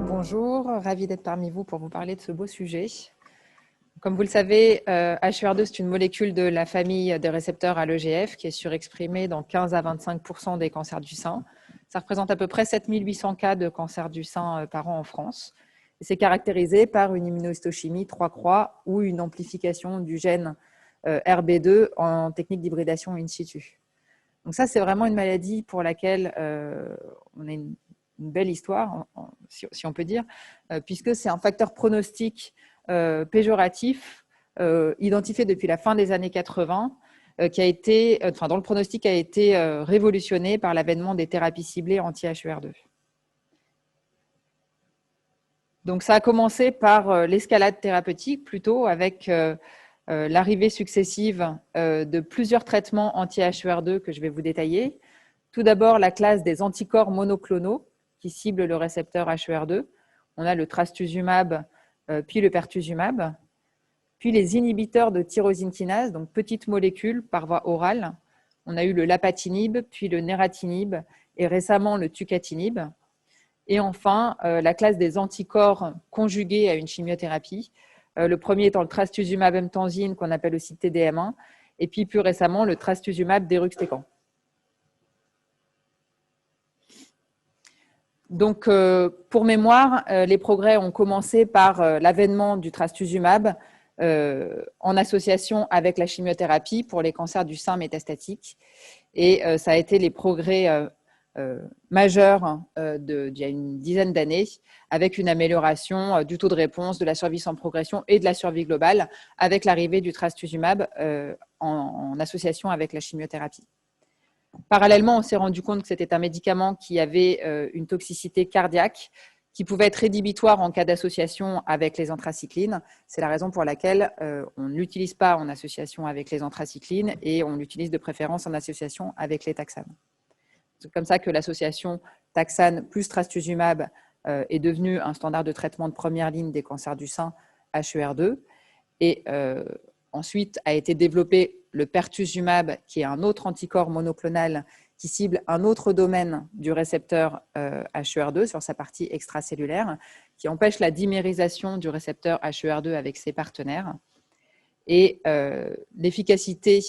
Bonjour, ravie d'être parmi vous pour vous parler de ce beau sujet. Comme vous le savez, HER2, c'est une molécule de la famille des récepteurs à l'EGF qui est surexprimée dans 15 à 25% des cancers du sein. Ça représente à peu près 7800 cas de cancer du sein par an en France. C'est caractérisé par une immunohistochimie 3 croix ou une amplification du gène RB2 en technique d'hybridation in situ. Donc ça, c'est vraiment une maladie pour laquelle on a une belle histoire, si on peut dire, puisque c'est un facteur pronostic péjoratif identifié depuis la fin des années 80, dont le pronostic a été révolutionné par l'avènement des thérapies ciblées anti-HER2. Donc ça a commencé par l'escalade thérapeutique plutôt, avec l'arrivée successive de plusieurs traitements anti-HER2 que je vais vous détailler. Tout d'abord, la classe des anticorps monoclonaux qui ciblent le récepteur HER2. On a le trastuzumab, puis le pertuzumab. Puis les inhibiteurs de tyrosine kinase, donc petites molécules par voie orale. On a eu le lapatinib, puis le nératinib et récemment le tucatinib. Et enfin, la classe des anticorps conjugués à une chimiothérapie. Le premier étant le trastuzumab emtansine, qu'on appelle aussi TDM1, et puis plus récemment le trastuzumab deruxtecan. Donc, pour mémoire, les progrès ont commencé par l'avènement du trastuzumab en association avec la chimiothérapie pour les cancers du sein métastatique. Et ça a été les progrès majeurs d'il y a une dizaine d'années, avec une amélioration du taux de réponse, de la survie sans progression et de la survie globale, avec l'arrivée du trastuzumab en association avec la chimiothérapie. Parallèlement, on s'est rendu compte que c'était un médicament qui avait une toxicité cardiaque qui pouvait être rédhibitoire en cas d'association avec les anthracyclines. C'est la raison pour laquelle on ne l'utilise pas en association avec les anthracyclines et on l'utilise de préférence en association avec les taxanes. C'est comme ça que l'association taxane plus trastuzumab est devenue un standard de traitement de première ligne des cancers du sein HER2 et ensuite a été développé le pertuzumab, qui est un autre anticorps monoclonal qui cible un autre domaine du récepteur HER2 sur sa partie extracellulaire, qui empêche la dimérisation du récepteur HER2 avec ses partenaires. Et l'efficacité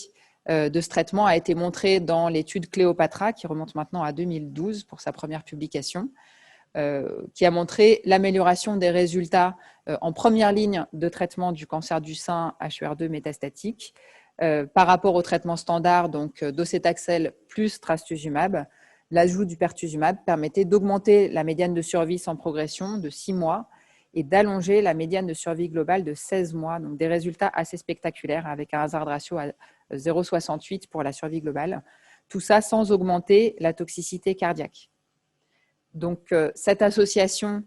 de ce traitement a été montrée dans l'étude Cléopatra, qui remonte maintenant à 2012 pour sa première publication, qui a montré l'amélioration des résultats en première ligne de traitement du cancer du sein HER2 métastatique par rapport au traitement standard, donc docétaxel plus trastuzumab. L'ajout du pertuzumab permettait d'augmenter la médiane de survie sans progression de 6 mois et d'allonger la médiane de survie globale de 16 mois, donc des résultats assez spectaculaires avec un hazard ratio à 0,68 pour la survie globale. Tout ça sans augmenter la toxicité cardiaque. Donc, cette association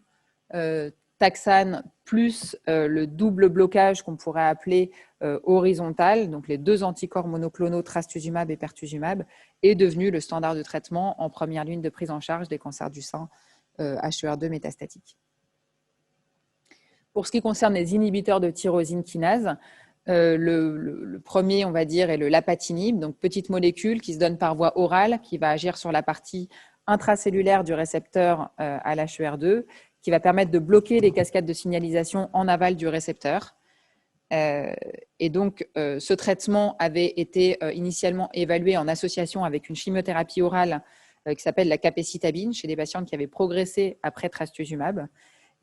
taxane plus le double blocage qu'on pourrait appeler horizontal, donc les deux anticorps monoclonaux trastuzumab et pertuzumab, est devenu le standard de traitement en première ligne de prise en charge des cancers du sein HER2 métastatiques. Pour ce qui concerne les inhibiteurs de tyrosine kinase, le premier, on va dire, est le lapatinib, donc petite molécule qui se donne par voie orale, qui va agir sur la partie intracellulaire du récepteur à l'HER2, qui va permettre de bloquer les cascades de signalisation en aval du récepteur. Et donc, ce traitement avait été initialement évalué en association avec une chimiothérapie orale qui s'appelle la capecitabine chez des patients qui avaient progressé après trastuzumab.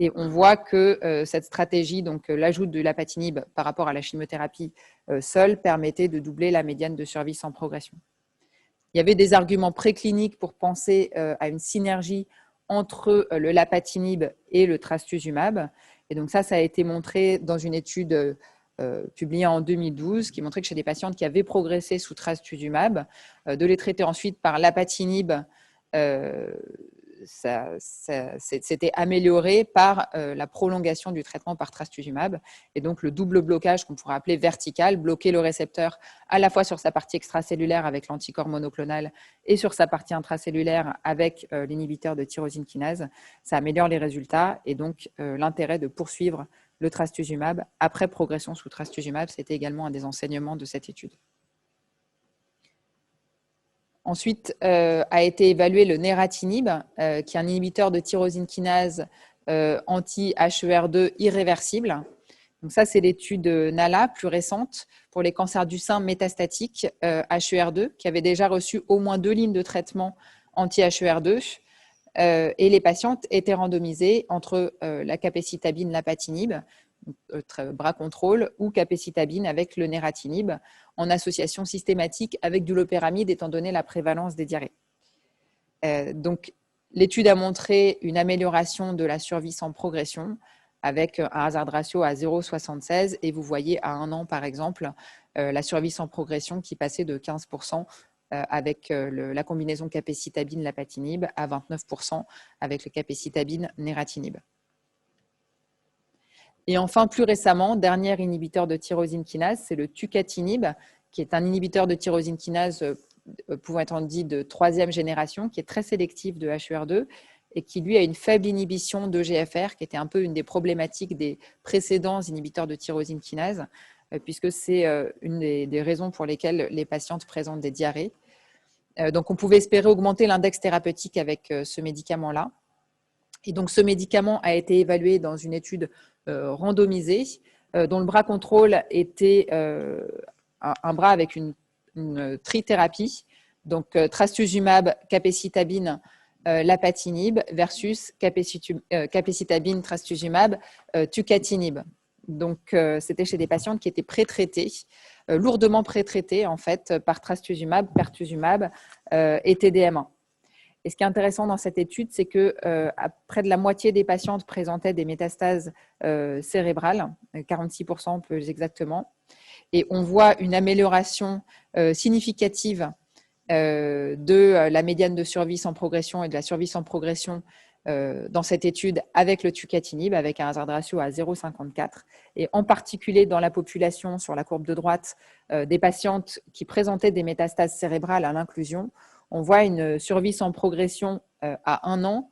Et on voit que cette stratégie, donc l'ajout de lapatinib par rapport à la chimiothérapie seule, permettait de doubler la médiane de survie sans progression. Il y avait des arguments précliniques pour penser à une synergie entre le lapatinib et le trastuzumab. Et donc ça a été montré dans une étude publiée en 2012 qui montrait que chez des patientes qui avaient progressé sous trastuzumab, de les traiter ensuite par lapatinib, c'était amélioré par la prolongation du traitement par trastuzumab et donc le double blocage qu'on pourrait appeler vertical, bloquer le récepteur à la fois sur sa partie extracellulaire avec l'anticorps monoclonal et sur sa partie intracellulaire avec l'inhibiteur de tyrosine kinase, ça améliore les résultats et donc l'intérêt de poursuivre le trastuzumab après progression sous trastuzumab. C'était également un des enseignements de cette étude. Ensuite, a été évalué le nératinib, qui est un inhibiteur de tyrosine kinase anti-HER2 irréversible. Donc ça, c'est l'étude NALA, plus récente, pour les cancers du sein métastatiques HER2, qui avaient déjà reçu au moins 2 lignes de traitement anti-HER2. Et les patientes étaient randomisées entre la capecitabine, l'apatinib, bras contrôle, ou capecitabine avec le nératinib, en association systématique avec du loperamide, étant donné la prévalence des diarrhées. Donc, l'étude a montré une amélioration de la survie sans progression, avec un hazard ratio à 0,76, et vous voyez à 1 an, par exemple, la survie sans progression qui passait de 15% avec la combinaison capecitabine-lapatinib à 29% avec le capecitabine-nératinib. Et enfin, plus récemment, dernier inhibiteur de tyrosine kinase, c'est le tucatinib, qui est un inhibiteur de tyrosine kinase pouvant être dit de 3e génération, qui est très sélectif de HER2 et qui, lui, a une faible inhibition d'EGFR, qui était un peu une des problématiques des précédents inhibiteurs de tyrosine kinase, puisque c'est une des raisons pour lesquelles les patientes présentent des diarrhées. Donc, on pouvait espérer augmenter l'index thérapeutique avec ce médicament-là. Et donc, ce médicament a été évalué dans une étude randomisée, dont le bras contrôle était un bras avec une trithérapie, donc trastuzumab, capecitabine, lapatinib versus capecitabine, trastuzumab, tucatinib. Donc, c'était chez des patientes qui étaient pré-traitées, lourdement pré-traitées en fait par trastuzumab, pertuzumab et TDM1. Et ce qui est intéressant dans cette étude, c'est que près de la moitié des patientes présentaient des métastases cérébrales, 46% plus exactement. Et on voit une amélioration significative de la médiane de survie sans progression et de la survie sans progression dans cette étude avec le tucatinib, avec un hazard ratio à 0,54. Et en particulier dans la population, sur la courbe de droite, des patientes qui présentaient des métastases cérébrales à l'inclusion, on voit une survie sans progression à 1 an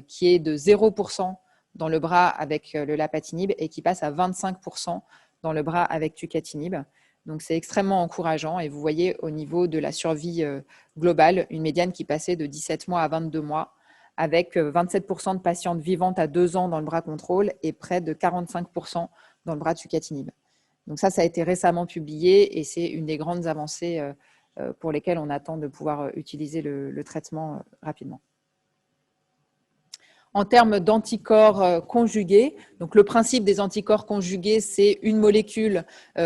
qui est de 0% dans le bras avec le lapatinib et qui passe à 25% dans le bras avec tucatinib. Donc, c'est extrêmement encourageant. Et vous voyez au niveau de la survie globale, une médiane qui passait de 17 mois à 22 mois, avec 27% de patientes vivantes à 2 ans dans le bras contrôle et près de 45% dans le bras tucatinib. Donc ça a été récemment publié et c'est une des grandes avancées pour lesquelles on attend de pouvoir utiliser le traitement rapidement. En termes d'anticorps conjugués, donc le principe des anticorps conjugués, c'est une molécule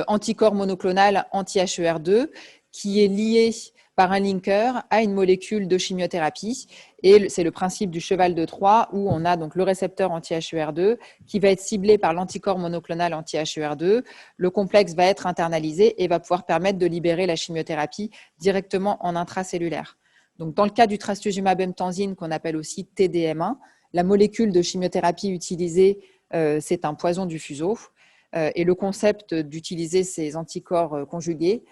anticorps monoclonal anti-HER2 qui est liée par un linker à une molécule de chimiothérapie. Et c'est le principe du cheval de Troie où on a donc le récepteur anti-HER2 qui va être ciblé par l'anticorps monoclonal anti-HER2. Le complexe va être internalisé et va pouvoir permettre de libérer la chimiothérapie directement en intracellulaire. Donc, dans le cas du trastuzumab emtansine, qu'on appelle aussi TDM1, la molécule de chimiothérapie utilisée, c'est un poison du fuseau. Et le concept d'utiliser ces anticorps conjugués,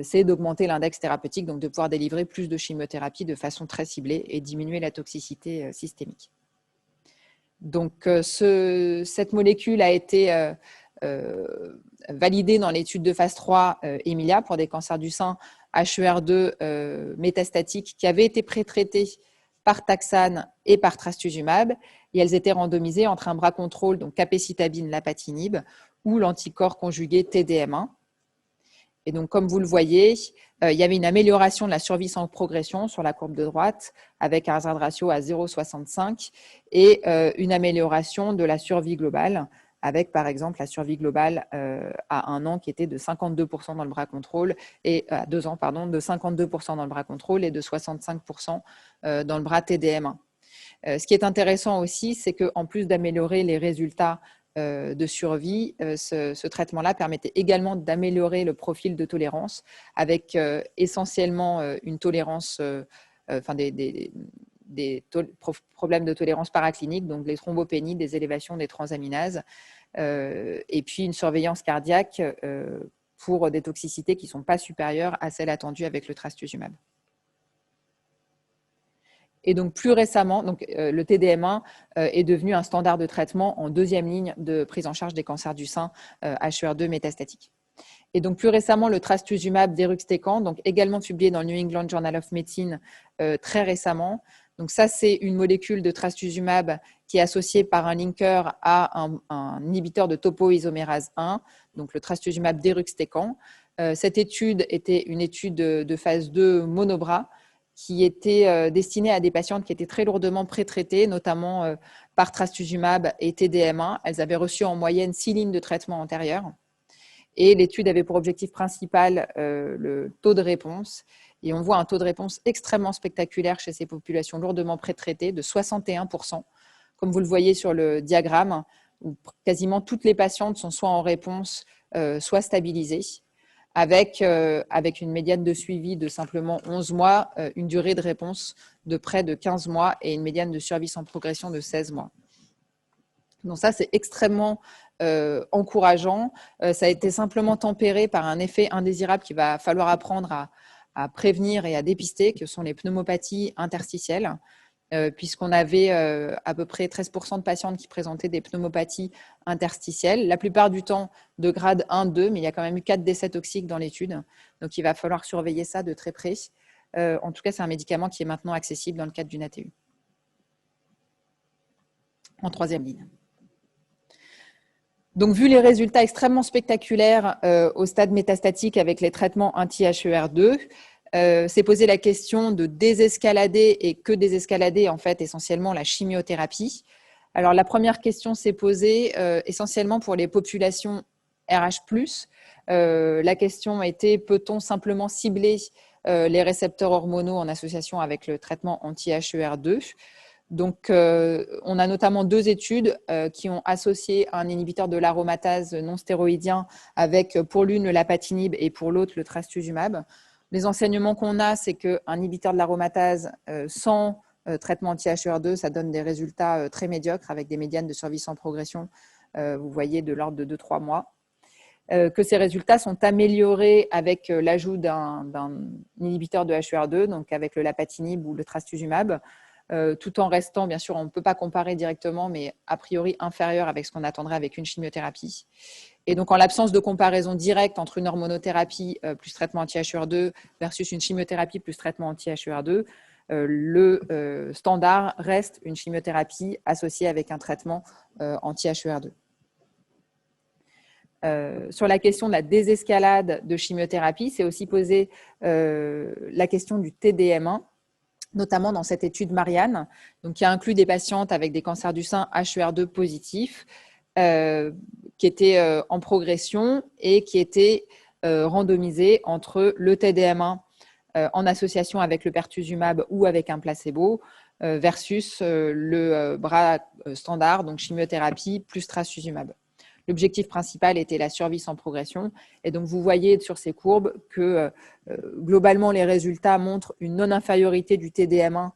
c'est d'augmenter l'index thérapeutique, donc de pouvoir délivrer plus de chimiothérapie de façon très ciblée et diminuer la toxicité systémique. Donc, cette molécule a été validée dans l'étude de phase 3 EMILIA pour des cancers du sein HER2 métastatiques qui avaient été pré-traités par taxane et par trastuzumab, et elles étaient randomisées entre un bras contrôle, donc capecitabine, lapatinib, ou l'anticorps conjugué TDM1. Et donc, comme vous le voyez, il y avait une amélioration de la survie sans progression sur la courbe de droite, avec un hazard ratio à 0,65, et une amélioration de la survie globale, avec par exemple la survie globale à 1 an qui était de 52% dans le bras contrôle, et à 2 ans, pardon, de 52% dans le bras contrôle et de 65% dans le bras TDM1. Ce qui est intéressant aussi, c'est qu'en plus d'améliorer les résultats de survie, ce traitement-là permettait également d'améliorer le profil de tolérance, avec essentiellement une tolérance, problèmes de tolérance paraclinique, donc les thrombopénies, des élévations des transaminases, et puis une surveillance cardiaque pour des toxicités qui ne sont pas supérieures à celles attendues avec le trastuzumab. Et donc, plus récemment, le TDM1 est devenu un standard de traitement en deuxième ligne de prise en charge des cancers du sein HER2 métastatiques. Et donc, plus récemment, le trastuzumab deruxtecan, donc également publié dans le New England Journal of Medicine très récemment. Donc, ça, c'est une molécule de trastuzumab qui est associée par un linker à un inhibiteur de topoisomérase 1, donc le trastuzumab deruxtecan. Cette étude était une étude de phase 2 monobras qui était destinée à des patientes qui étaient très lourdement pré-traitées, notamment par trastuzumab et TDM1. Elles avaient reçu en moyenne 6 lignes de traitement antérieures. Et l'étude avait pour objectif principal le taux de réponse. Et on voit un taux de réponse extrêmement spectaculaire chez ces populations lourdement pré-traitées de 61%. Comme vous le voyez sur le diagramme, où quasiment toutes les patientes sont soit en réponse, soit stabilisées, avec une médiane de suivi de simplement 11 mois, une durée de réponse de près de 15 mois et une médiane de survie sans progression de 16 mois. Donc ça, c'est extrêmement encourageant. Ça a été simplement tempéré par un effet indésirable qu'il va falloir apprendre à prévenir et à dépister, que sont les pneumopathies interstitielles, puisqu'on avait à peu près 13% de patientes qui présentaient des pneumopathies interstitielles, la plupart du temps de grade 1-2, mais il y a quand même eu 4 décès toxiques dans l'étude. Donc, il va falloir surveiller ça de très près. En tout cas, c'est un médicament qui est maintenant accessible dans le cadre d'une ATU. En troisième ligne. Donc, vu les résultats extrêmement spectaculaires au stade métastatique avec les traitements anti-HER2, s'est posé la question de désescalader et que désescalader en fait essentiellement la chimiothérapie. Alors, la première question s'est posée essentiellement pour les populations RH+. La question était, peut-on simplement cibler les récepteurs hormonaux en association avec le traitement anti-HER2 ? Donc, on a notamment 2 études qui ont associé un inhibiteur de l'aromatase non stéroïdien avec, pour l'une, le lapatinib et pour l'autre, le trastuzumab. Les enseignements qu'on a, c'est qu'un inhibiteur de l'aromatase sans traitement anti-HER2, ça donne des résultats très médiocres avec des médianes de survie sans progression, vous voyez, de l'ordre de 2-3 mois. Que ces résultats sont améliorés avec l'ajout d'un inhibiteur de HER2, donc avec le lapatinib ou le trastuzumab, tout en restant, bien sûr, on ne peut pas comparer directement, mais a priori inférieur avec ce qu'on attendrait avec une chimiothérapie. Et donc, en l'absence de comparaison directe entre une hormonothérapie plus traitement anti-HER2 versus une chimiothérapie plus traitement anti-HER2, le standard reste une chimiothérapie associée avec un traitement anti-HER2. Sur la question de la désescalade de chimiothérapie, c'est aussi posé la question du TDM1, notamment dans cette étude Marianne, donc qui a inclus des patientes avec des cancers du sein HER2 positifs, qui étaient en progression et qui étaient randomisées entre le TDM1 en association avec le pertuzumab ou avec un placebo versus le bras standard, donc chimiothérapie plus trastuzumab. L'objectif principal était la survie sans progression. Et donc, vous voyez sur ces courbes que globalement, les résultats montrent une non-infériorité du TDM1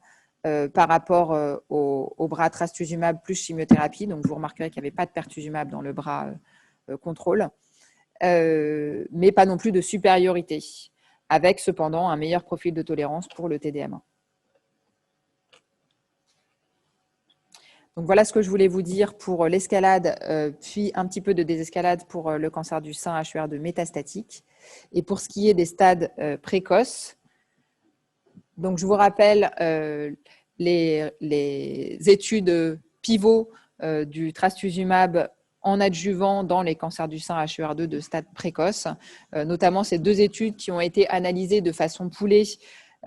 par rapport au bras trastuzumab plus chimiothérapie. Donc, vous remarquerez qu'il n'y avait pas de pertuzumab dans le bras contrôle, mais pas non plus de supériorité, avec cependant un meilleur profil de tolérance pour le TDM1. Donc voilà ce que je voulais vous dire pour l'escalade, puis un petit peu de désescalade pour le cancer du sein HER2 métastatique. Et pour ce qui est des stades précoces, donc je vous rappelle les études pivot du trastuzumab en adjuvant dans les cancers du sein HER2 de stade précoce, notamment ces 2 études qui ont été analysées de façon poolée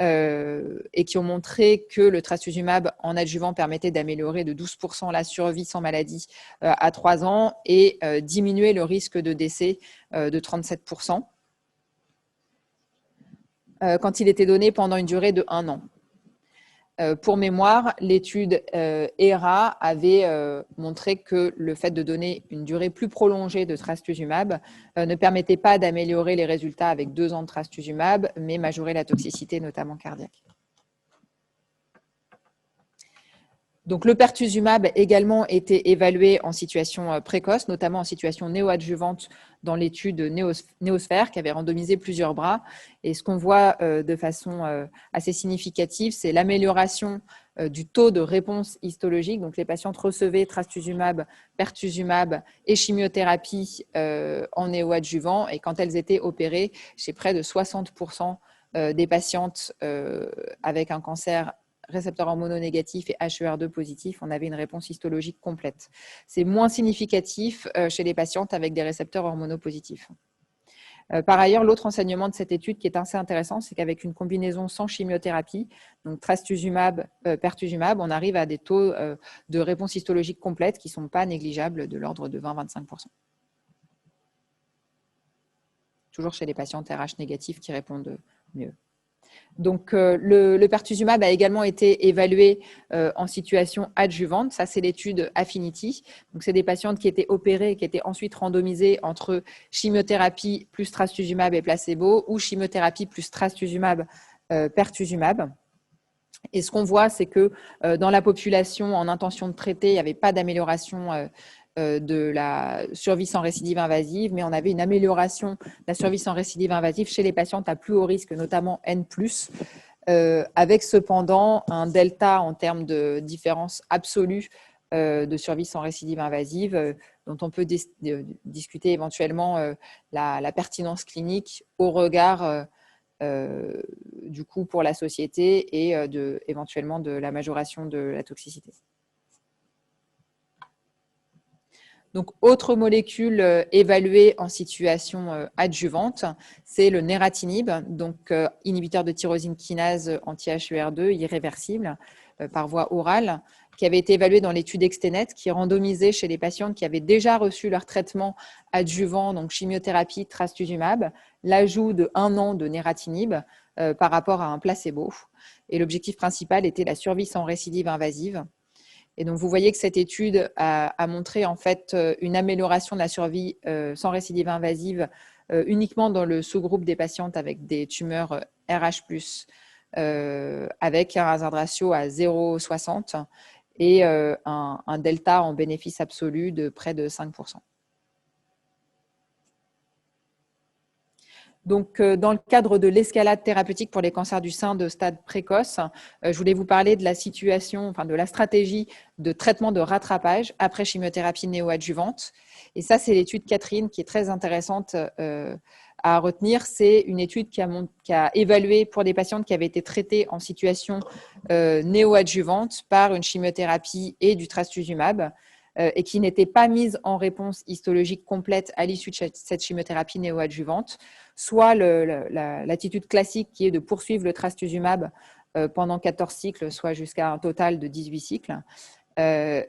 et qui ont montré que le trastuzumab en adjuvant permettait d'améliorer de 12% la survie sans maladie à 3 ans et diminuer le risque de décès de 37% quand il était donné pendant une durée de 1 an. Pour mémoire, l'étude HERA avait montré que le fait de donner une durée plus prolongée de trastuzumab ne permettait pas d'améliorer les résultats avec 2 ans de trastuzumab, mais majorer la toxicité, notamment cardiaque. Donc, le pertuzumab a également été évalué en situation précoce, notamment en situation néoadjuvante dans l'étude Néosphère qui avait randomisé plusieurs bras. Et ce qu'on voit de façon assez significative, c'est l'amélioration du taux de réponse histologique. Donc, les patientes recevaient trastuzumab, pertuzumab et chimiothérapie en néoadjuvant. Et quand elles étaient opérées, chez près de 60% des patientes avec un cancer récepteurs hormononégatifs et HER2 positifs, on avait une réponse histologique complète. C'est moins significatif chez les patientes avec des récepteurs hormonopositifs. Par ailleurs, l'autre enseignement de cette étude qui est assez intéressant, c'est qu'avec une combinaison sans chimiothérapie, donc trastuzumab, pertuzumab, on arrive à des taux de réponse histologique complète qui ne sont pas négligeables, de l'ordre de 20-25%. Toujours chez les patientes RH négatifs qui répondent mieux. Donc, le pertuzumab a également été évalué en situation adjuvante. Ça, c'est l'étude Affinity. Donc, c'est des patientes qui étaient opérées et qui étaient ensuite randomisées entre chimiothérapie plus trastuzumab et placebo ou chimiothérapie plus trastuzumab, pertuzumab. Et ce qu'on voit, c'est que dans la population en intention de traiter, il n'y avait pas d'amélioration de la survie sans récidive invasive, mais on avait une amélioration de la survie sans récidive invasive chez les patientes à plus haut risque, notamment N+, avec cependant un delta en termes de différence absolue de survie sans récidive invasive, dont on peut discuter éventuellement la pertinence clinique au regard du coût pour la société et éventuellement de la majoration de la toxicité. Donc, autre molécule évaluée en situation adjuvante, c'est le nératinib, donc inhibiteur de tyrosine kinase anti-HER2 irréversible par voie orale, qui avait été évalué dans l'étude Extenet, qui est randomisée chez les patientes qui avaient déjà reçu leur traitement adjuvant, donc chimiothérapie, trastuzumab, l'ajout de 1 an de nératinib par rapport à un placebo. Et l'objectif principal était la survie sans récidive invasive. Et donc, vous voyez que cette étude a montré en fait une amélioration de la survie sans récidive invasive uniquement dans le sous-groupe des patientes avec des tumeurs RH+, avec un hazard ratio à 0,60 et un delta en bénéfice absolu de près de 5%. Donc, dans le cadre de l'escalade thérapeutique pour les cancers du sein de stade précoce, je voulais vous parler de la situation, enfin de la stratégie de traitement de rattrapage après chimiothérapie néoadjuvante. Et ça, c'est l'étude Catherine qui est très intéressante à retenir. C'est une étude qui a évalué pour des patientes qui avaient été traitées en situation néoadjuvante par une chimiothérapie et du trastuzumab et qui n'étaient pas mises en réponse histologique complète à l'issue de cette chimiothérapie néoadjuvante, soit l'attitude classique qui est de poursuivre le trastuzumab pendant 14 cycles, soit jusqu'à un total de 18 cycles,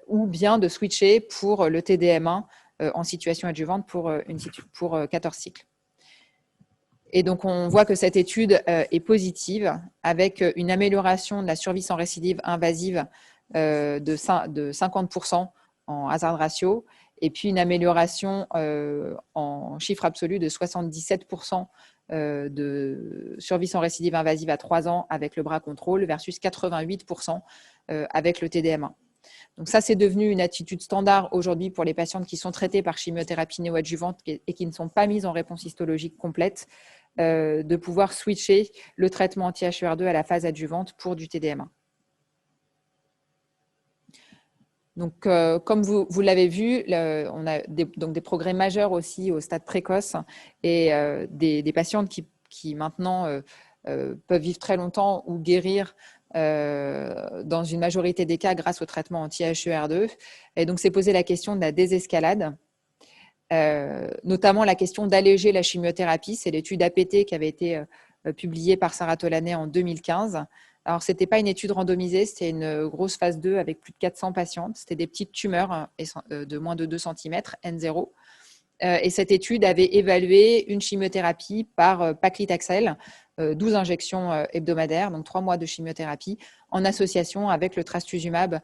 ou bien de switcher pour le TDM1 en situation adjuvante pour 14 cycles. Et donc, on voit que cette étude est positive avec une amélioration de la survie sans récidive invasive de 50% en hazard ratio, et puis une amélioration en chiffre absolu de 77% de survie sans récidive invasive à 3 ans avec le bras contrôle versus 88% avec le TDM1. Donc ça, c'est devenu une attitude standard aujourd'hui pour les patientes qui sont traitées par chimiothérapie néoadjuvante et qui ne sont pas mises en réponse histologique complète, de pouvoir switcher le traitement anti-HER2 à la phase adjuvante pour du TDM1. Donc, comme vous l'avez vu, on a des progrès majeurs aussi au stade précoce et des patientes qui maintenant peuvent vivre très longtemps ou guérir dans une majorité des cas grâce au traitement anti-HER2. Et donc, c'est posé la question de la désescalade, notamment la question d'alléger la chimiothérapie. C'est l'étude APT qui avait été publiée par Sarah Tolanet en 2015. Alors, ce n'était pas une étude randomisée, c'était une grosse phase 2 avec plus de 400 patientes. C'était des petites tumeurs de moins de 2 cm, N0. Et cette étude avait évalué une chimiothérapie par paclitaxel, 12 injections hebdomadaires, donc 3 mois de chimiothérapie, en association avec le trastuzumab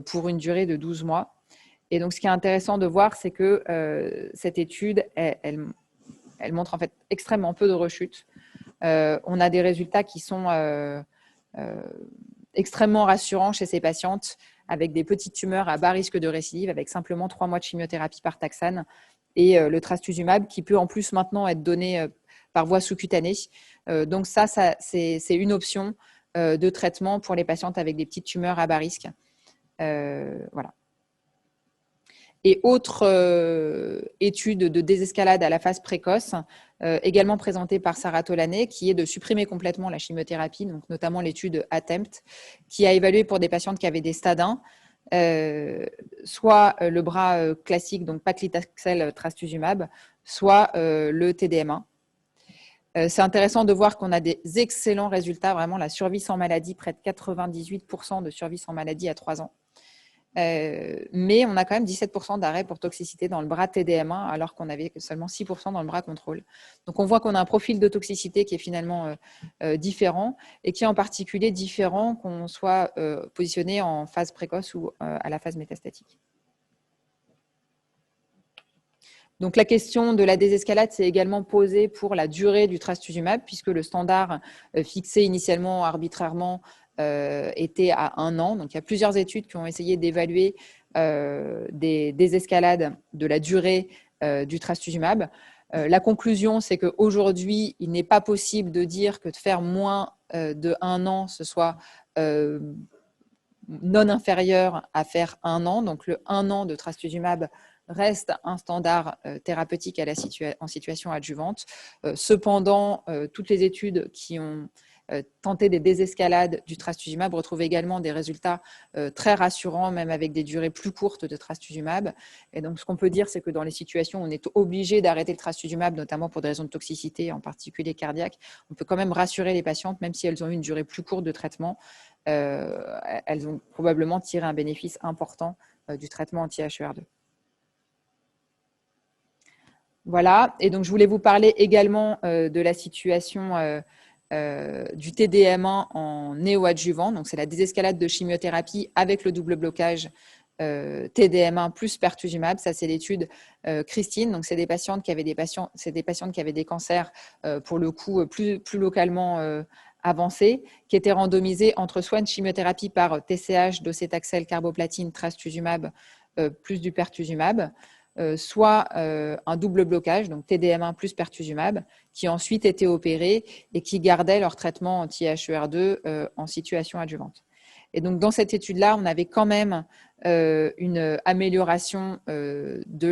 pour une durée de 12 mois. Et donc, ce qui est intéressant de voir, c'est que cette étude, elle montre en fait extrêmement peu de rechutes. On a des résultats qui sont extrêmement rassurants chez ces patientes avec des petites tumeurs à bas risque de récidive, avec simplement 3 mois de chimiothérapie par taxane, et le trastuzumab qui peut en plus maintenant être donné par voie sous-cutanée. Donc ça c'est une option de traitement pour les patientes avec des petites tumeurs à bas risque. Voilà. Et autre étude de désescalade à la phase précoce, également présentée par Sarah Tolanet, qui est de supprimer complètement la chimiothérapie, donc notamment l'étude ATTEMPT, qui a évalué pour des patientes qui avaient des stades 1, soit le bras classique, donc paclitaxel trastuzumab, soit le TDM1. C'est intéressant de voir qu'on a des excellents résultats, vraiment la survie sans maladie, près de 98% de survie sans maladie à 3 ans. Mais on a quand même 17% d'arrêt pour toxicité dans le bras TDM1, alors qu'on avait seulement 6% dans le bras contrôle. Donc on voit qu'on a un profil de toxicité qui est finalement différent, et qui est en particulier différent qu'on soit positionné en phase précoce ou à la phase métastatique. Donc la question de la désescalade s'est également posée pour la durée du trastuzumab, puisque le standard fixé initialement arbitrairement était à 1 an. Donc il y a plusieurs études qui ont essayé d'évaluer des désescalades de la durée du trastuzumab. La conclusion, c'est qu'aujourd'hui, il n'est pas possible de dire que de faire moins de 1 an, ce soit non inférieur à faire 1 an. Donc le 1 an de trastuzumab reste un standard thérapeutique en situation adjuvante. Cependant, toutes les études qui ont tenté des désescalades du trastuzumab retrouvent également des résultats très rassurants, même avec des durées plus courtes de trastuzumab. Et donc, ce qu'on peut dire, c'est que dans les situations où on est obligé d'arrêter le trastuzumab, notamment pour des raisons de toxicité, en particulier cardiaque, on peut quand même rassurer les patientes, même si elles ont eu une durée plus courte de traitement, elles ont probablement tiré un bénéfice important du traitement anti-HER2. Voilà, et donc je voulais vous parler également de la situation du TDM1 en néoadjuvant. Donc c'est la désescalade de chimiothérapie avec le double blocage TDM1 plus pertuzumab. Ça c'est l'étude Christine. Donc c'est des patientes qui avaient des cancers pour le coup plus localement avancés, qui étaient randomisés entre soit une chimiothérapie par TCH, docétaxel, carboplatine, trastuzumab plus du pertuzumab, soit un double blocage, donc TDM1 plus pertuzumab, qui ensuite étaient opérés et qui gardaient leur traitement anti-HER2 en situation adjuvante. Et donc, dans cette étude-là, on avait quand même une amélioration de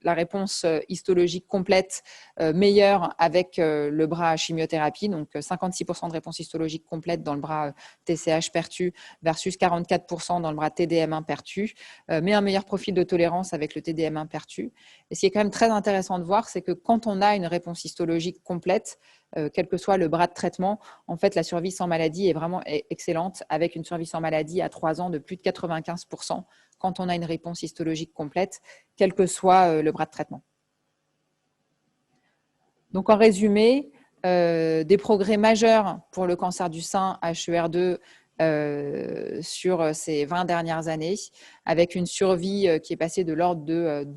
la réponse histologique complète meilleure avec le bras chimiothérapie, donc 56% de réponse histologique complète dans le bras TCH pertu versus 44% dans le bras TDM1 pertu, mais un meilleur profil de tolérance avec le TDM1 pertu. Et ce qui est quand même très intéressant de voir, c'est que quand on a une réponse histologique complète, quel que soit le bras de traitement, en fait, la survie sans maladie est vraiment excellente, avec une survie sans maladie à 3 ans de plus de 95% quand on a une réponse histologique complète, quel que soit le bras de traitement. Donc, en résumé, des progrès majeurs pour le cancer du sein HER2 sur ces 20 dernières années, avec une survie qui est passée de l'ordre de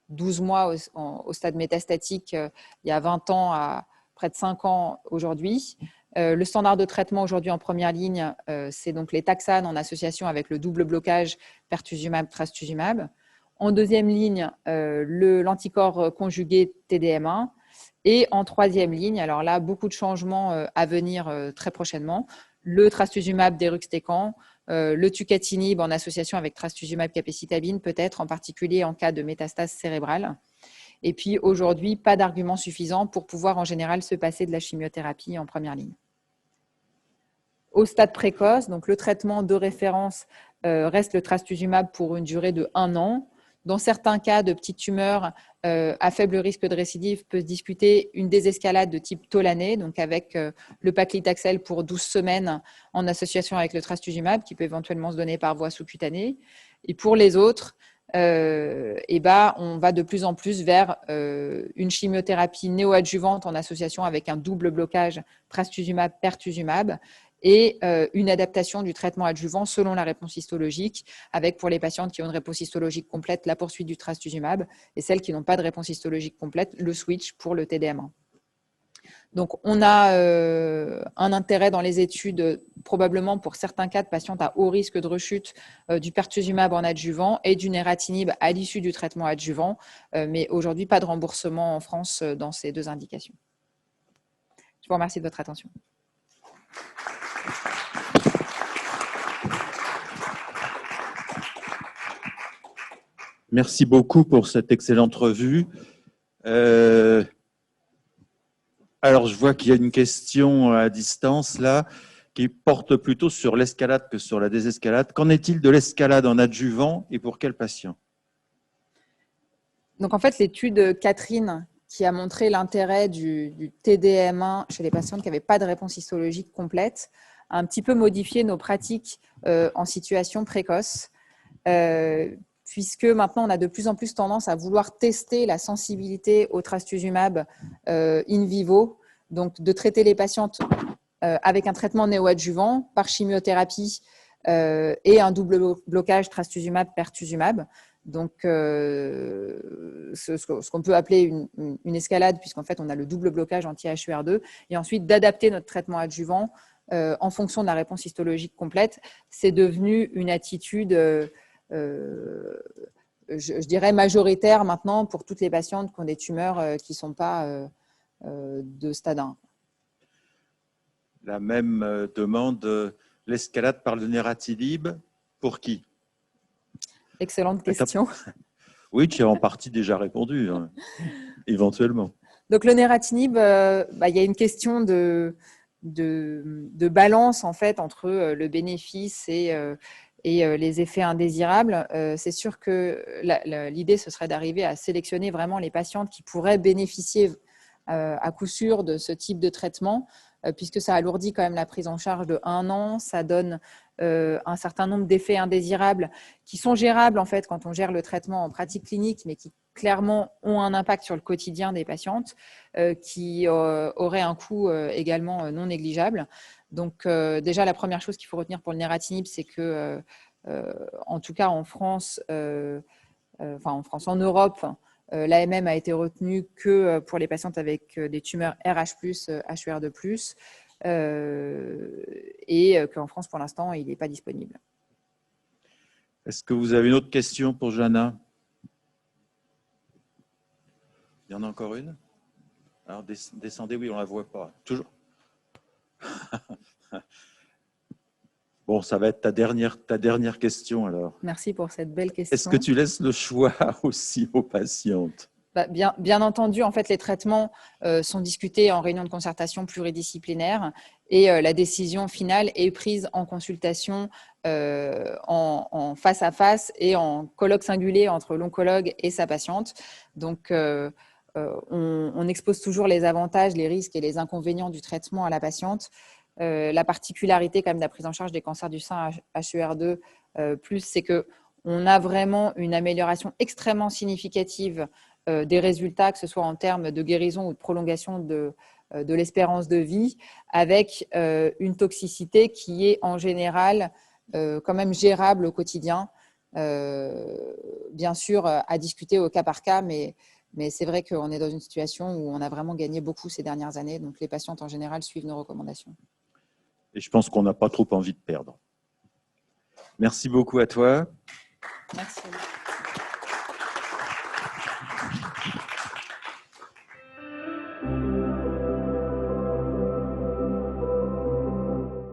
12 mois au stade métastatique il y a 20 ans à près de 5 ans aujourd'hui. Le standard de traitement aujourd'hui en première ligne, c'est donc les taxanes en association avec le double blocage pertuzumab-trastuzumab. En deuxième ligne, l'anticorps conjugué TDM1. Et en troisième ligne, alors là, beaucoup de changements à venir très prochainement, le trastuzumab deruxtecan, le tucatinib en association avec trastuzumab capecitabine, peut-être en particulier en cas de métastase cérébrale. Et puis aujourd'hui, pas d'argument suffisant pour pouvoir en général se passer de la chimiothérapie en première ligne. Au stade précoce, donc le traitement de référence reste le trastuzumab pour une durée de 1 an. Dans certains cas de petites tumeurs à faible risque de récidive, peut se discuter une désescalade de type Tolanet, donc avec le paclitaxel pour 12 semaines en association avec le trastuzumab, qui peut éventuellement se donner par voie sous-cutanée. Et pour les autres, on va de plus en plus vers une chimiothérapie néoadjuvante en association avec un double blocage trastuzumab-pertuzumab, et une adaptation du traitement adjuvant selon la réponse histologique, avec pour les patientes qui ont une réponse histologique complète, la poursuite du trastuzumab, et celles qui n'ont pas de réponse histologique complète, le switch pour le TDM1. Donc, on a un intérêt dans les études probablement pour certains cas de patientes à haut risque de rechute du pertuzumab en adjuvant et du nératinib à l'issue du traitement adjuvant, mais aujourd'hui pas de remboursement en France dans ces deux indications. Je vous remercie de votre attention. Merci beaucoup pour cette excellente revue. Alors, je vois qu'il y a une question à distance, là, qui porte plutôt sur l'escalade que sur la désescalade. Qu'en est-il de l'escalade en adjuvant et pour quels patients? Donc, en fait, l'étude Catherine, qui a montré l'intérêt du TDM1 chez les patientes qui n'avaient pas de réponse histologique complète, a un petit peu modifié nos pratiques en situation précoce, puisque maintenant, on a de plus en plus tendance à vouloir tester la sensibilité au trastuzumab in vivo, donc de traiter les patientes avec un traitement néoadjuvant par chimiothérapie et un double blocage trastuzumab-pertuzumab. Donc, ce qu'on peut appeler une escalade, puisqu'en fait, on a le double blocage anti-HER2, et ensuite d'adapter notre traitement adjuvant en fonction de la réponse histologique complète. C'est devenu une attitude, je dirais, majoritaire maintenant pour toutes les patientes qui ont des tumeurs qui ne sont pas de stade 1. La même demande, l'escalade par le nératinib, pour qui? Excellente question. Oui, tu as en partie déjà répondu, hein, éventuellement. Donc, le nératinib, il y a une question de balance en fait, entre le bénéfice et les effets indésirables. C'est sûr que l'idée, ce serait d'arriver à sélectionner vraiment les patientes qui pourraient bénéficier à coup sûr de ce type de traitement, puisque ça alourdit quand même la prise en charge de 1 an, ça donne un certain nombre d'effets indésirables qui sont gérables en fait quand on gère le traitement en pratique clinique, mais qui clairement ont un impact sur le quotidien des patientes, qui auraient un coût également non négligeable. Donc déjà, la première chose qu'il faut retenir pour le nératinib, c'est que, en tout cas en France, en Europe, l'AMM a été retenue que pour les patientes avec des tumeurs RH+, HER2+, et qu'en France, pour l'instant, il n'est pas disponible. Est-ce que vous avez une autre question pour Johanna? Il y en a encore une? Alors, descendez, oui, on ne la voit pas. Toujours. Bon, ça va être ta dernière question, alors. Merci pour cette belle question. Est-ce que tu laisses le choix aussi aux patientes? Bien entendu, en fait, les traitements sont discutés en réunion de concertation pluridisciplinaire et la décision finale est prise en consultation en face à face et en colloque singulier entre l'oncologue et sa patiente. Donc, on expose toujours les avantages, les risques et les inconvénients du traitement à la patiente. La particularité quand même de la prise en charge des cancers du sein HER2+, c'est qu'on a vraiment une amélioration extrêmement significative des résultats, que ce soit en termes de guérison ou de prolongation de l'espérance de vie, avec une toxicité qui est en général quand même gérable au quotidien. Bien sûr, à discuter au cas par cas, mais c'est vrai qu'on est dans une situation où on a vraiment gagné beaucoup ces dernières années, donc les patientes en général suivent nos recommandations. Et je pense qu'on n'a pas trop envie de perdre. Merci beaucoup à toi. Merci.